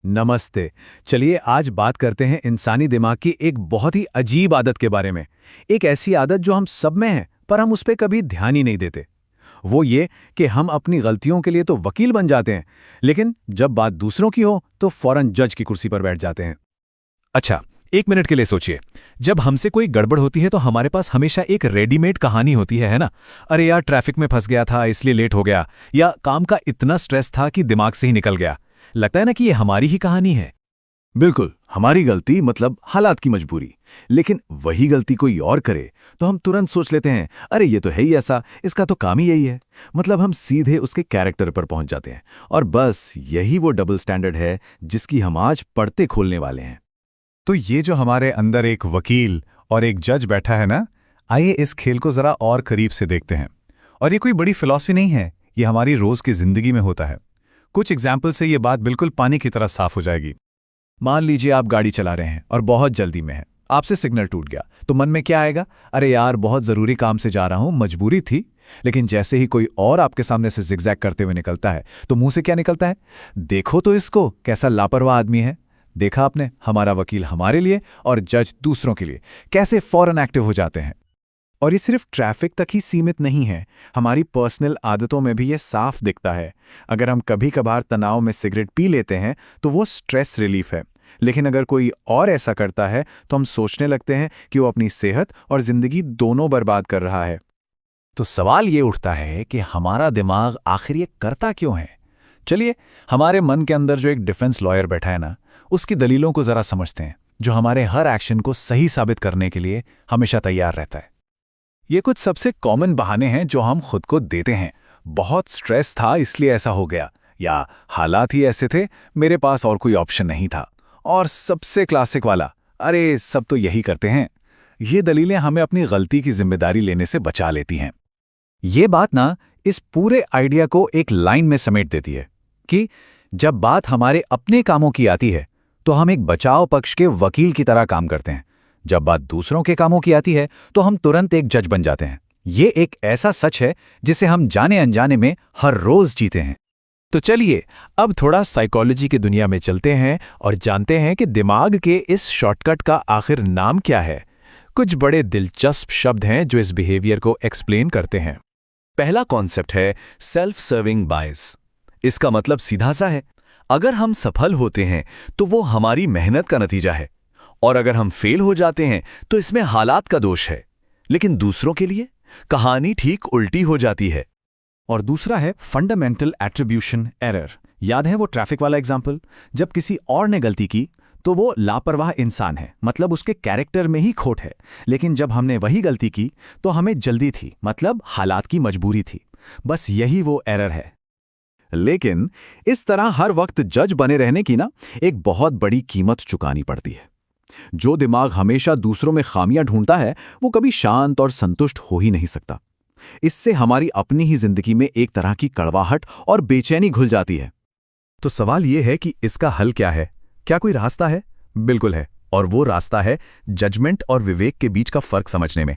नमस्ते। चलिए आज बात करते हैं इंसानी दिमाग की एक बहुत ही अजीब आदत के बारे में। एक ऐसी आदत जो हम सब में है पर हम उस पे कभी ध्यान ही नहीं देते। वो ये कि हम अपनी गलतियों के लिए तो वकील बन जाते हैं, लेकिन जब बात दूसरों की हो तो फौरन जज की कुर्सी पर बैठ जाते हैं। अच्छा, एक मिनट के लिए सोचिए। जब हमसे कोई गड़बड़ होती है तो हमारे पास हमेशा एक रेडीमेड कहानी होती है ना? अरे यार, ट्रैफिक में फंस गया था इसलिए लेट हो गया, या काम का इतना स्ट्रेस था कि दिमाग से ही निकल गया। लगता है ना कि ये हमारी ही कहानी है। बिल्कुल, हमारी गलती मतलब हालात की मजबूरी। लेकिन वही गलती कोई और करे तो हम तुरंत सोच लेते हैं, अरे ये तो है ही ऐसा, इसका तो काम ही यही है। मतलब हम सीधे उसके कैरेक्टर पर पहुंच जाते हैं। और बस यही वो डबल स्टैंडर्ड है जिसकी हम आज पढ़ते खोलने वाले हैं। तो ये जो हमारे अंदर एक वकील और एक जज बैठा है ना, आइए इस खेल को जरा और करीब से देखते हैं। और ये कोई बड़ी फिलॉसफी नहीं है, ये हमारी रोज की जिंदगी में होता है। कुछ एग्जाम्पल से ये बात बिल्कुल पानी की तरह साफ हो जाएगी। मान लीजिए आप गाड़ी चला रहे हैं और बहुत जल्दी में हैं। आपसे सिग्नल टूट गया तो मन में क्या आएगा? अरे यार, बहुत ज़रूरी काम से जा रहा हूं, मजबूरी थी। लेकिन जैसे ही कोई और आपके सामने से जिगजैग करते हुए निकलता है तो मुंह से क्या निकलता है? देखो तो इसको, कैसा लापरवाह आदमी है। देखा आपने, हमारा वकील हमारे लिए और जज दूसरों के लिए कैसे फौरन एक्टिव हो जाते हैं। और ये सिर्फ ट्रैफिक तक ही सीमित नहीं है, हमारी पर्सनल आदतों में भी ये साफ दिखता है। अगर हम कभी कभार तनाव में सिगरेट पी लेते हैं तो वो स्ट्रेस रिलीफ है, लेकिन अगर कोई और ऐसा करता है तो हम सोचने लगते हैं कि वो अपनी सेहत और जिंदगी दोनों बर्बाद कर रहा है। तो सवाल ये उठता है कि हमारा दिमाग आखिर ये करता क्यों है? चलिए, हमारे मन के अंदर जो एक डिफेंस लॉयर बैठा है ना, उसकी दलीलों को जरा समझते हैं, जो हमारे हर एक्शन को सही साबित करने के लिए हमेशा तैयार रहता है। ये कुछ सबसे कॉमन बहाने हैं जो हम खुद को देते हैं। बहुत स्ट्रेस था इसलिए ऐसा हो गया, या हालात ही ऐसे थे, मेरे पास और कोई ऑप्शन नहीं था। और सबसे क्लासिक वाला, अरे सब तो यही करते हैं। ये दलीलें हमें अपनी गलती की जिम्मेदारी लेने से बचा लेती हैं। ये बात ना इस पूरे आइडिया को एक लाइन में समेट देती है कि जब बात हमारे अपने कामों की आती है तो हम एक बचाव पक्ष के वकील की तरह काम करते हैं। जब बात दूसरों के कामों की आती है तो हम तुरंत एक जज बन जाते हैं। ये एक ऐसा सच है जिसे हम जाने अनजाने में हर रोज जीते हैं। तो चलिए अब थोड़ा साइकोलॉजी की दुनिया में चलते हैं और जानते हैं कि दिमाग के इस शॉर्टकट का आखिर नाम क्या है। कुछ बड़े दिलचस्प शब्द हैं जो इस बिहेवियर को एक्सप्लेन करते हैं। पहला कॉन्सेप्ट है सेल्फ सर्विंग बायस। इसका मतलब सीधा सा है, अगर हम सफल होते हैं तो वो हमारी मेहनत का नतीजा है, और अगर हम फेल हो जाते हैं तो इसमें हालात का दोष है। लेकिन दूसरों के लिए कहानी ठीक उल्टी हो जाती है। और दूसरा है फंडामेंटल एट्रीब्यूशन एरर। याद है वो ट्रैफिक वाला एग्जाम्पल? जब किसी और ने गलती की तो वो लापरवाह इंसान है, मतलब उसके कैरेक्टर में ही खोट है। लेकिन जब हमने वही गलती की तो हमें जल्दी थी, मतलब हालात की मजबूरी थी। बस यही वो एरर है। लेकिन इस तरह हर वक्त जज बने रहने की ना एक बहुत बड़ी कीमत चुकानी पड़ती है। जो दिमाग हमेशा दूसरों में खामियां ढूंढता है वो कभी शांत और संतुष्ट हो ही नहीं सकता। इससे हमारी अपनी ही जिंदगी में एक तरह की कड़वाहट और बेचैनी घुल जाती है। तो सवाल यह है कि इसका हल क्या है? क्या कोई रास्ता है? बिल्कुल है, और वो रास्ता है जजमेंट और विवेक के बीच का फर्क समझने में।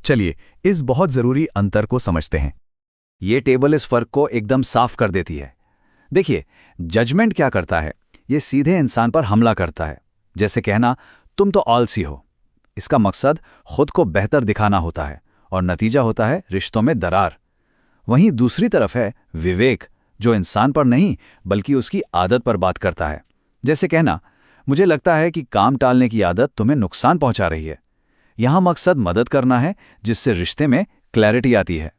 चलिए इस बहुत जरूरी अंतर को समझते हैं। ये टेबल इस फर्क को एकदम साफ कर देती है। देखिए, जजमेंट क्या करता है? ये सीधे इंसान पर हमला करता है। जैसे कहना, तुम तो आलसी हो। इसका मकसद खुद को बेहतर दिखाना होता है और नतीजा होता है रिश्तों में दरार। वहीं दूसरी तरफ है विवेक, जो इंसान पर नहीं बल्कि उसकी आदत पर बात करता है। जैसे कहना, मुझे लगता है कि काम टालने की आदत तुम्हें नुकसान पहुंचा रही है। यहां मकसद मदद करना है, जिससे रिश्ते में क्लैरिटी आती है।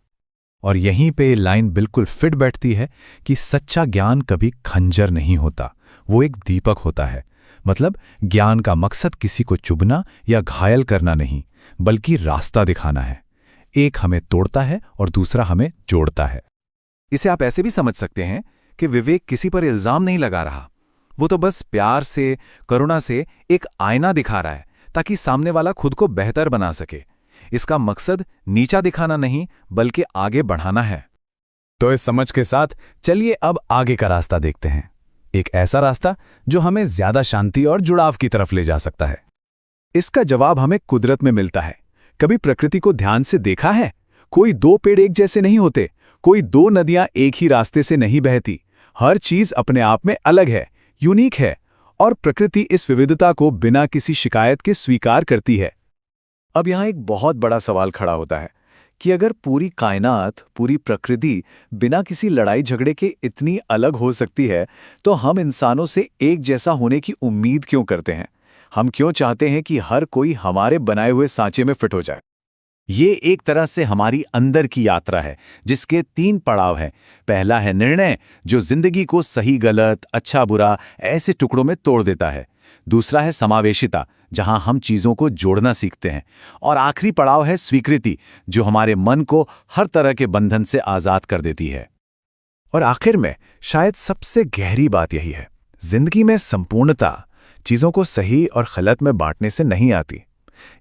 और यहीं पे लाइन बिल्कुल फिट बैठती है कि सच्चा ज्ञान कभी खंजर नहीं होता, वो एक दीपक होता है। मतलब ज्ञान का मकसद किसी को चुभना या घायल करना नहीं, बल्कि रास्ता दिखाना है। एक हमें तोड़ता है और दूसरा हमें जोड़ता है। इसे आप ऐसे भी समझ सकते हैं कि विवेक किसी पर इल्जाम नहीं लगा रहा, वो तो बस प्यार से, करुणा से एक आईना दिखा रहा है ताकि सामने वाला खुद को बेहतर बना सके। इसका मकसद नीचा दिखाना नहीं बल्कि आगे बढ़ाना है। तो इस समझ के साथ चलिए अब आगे का रास्ता देखते हैं। एक ऐसा रास्ता जो हमें ज्यादा शांति और जुड़ाव की तरफ ले जा सकता है। इसका जवाब हमें कुदरत में मिलता है। कभी प्रकृति को ध्यान से देखा है? कोई दो पेड़ एक जैसे नहीं होते, कोई दो नदियां एक ही रास्ते से नहीं बहती। हर चीज अपने आप में अलग है, यूनिक है। और प्रकृति इस विविधता को बिना किसी शिकायत के स्वीकार करती है। अब यहाँ एक बहुत बड़ा सवाल खड़ा होता है कि अगर पूरी कायनात, पूरी प्रकृति बिना किसी लड़ाई झगड़े के इतनी अलग हो सकती है, तो हम इंसानों से एक जैसा होने की उम्मीद क्यों करते हैं? हम क्यों चाहते हैं कि हर कोई हमारे बनाए हुए सांचे में फिट हो जाए? ये एक तरह से हमारी अंदर की यात्रा है, जिसके 3 पड़ाव हैं। पहला है निर्णय, जो जिंदगी को सही गलत, अच्छा बुरा ऐसे टुकड़ों में तोड़ देता है। दूसरा है समावेशिता, जहां हम चीजों को जोड़ना सीखते हैं। और आखिरी पड़ाव है स्वीकृति, जो हमारे मन को हर तरह के बंधन से आजाद कर देती है। और आखिर में शायद सबसे गहरी बात यही है, जिंदगी में संपूर्णता चीजों को सही और गलत में बांटने से नहीं आती।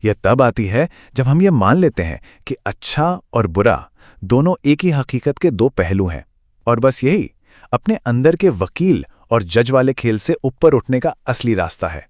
यह तब आती है जब हम ये मान लेते हैं कि अच्छा और बुरा दोनों एक ही हकीकत के 2 पहलू हैं, और बस यही अपने अंदर के वकील और जज वाले खेल से ऊपर उठने का असली रास्ता है।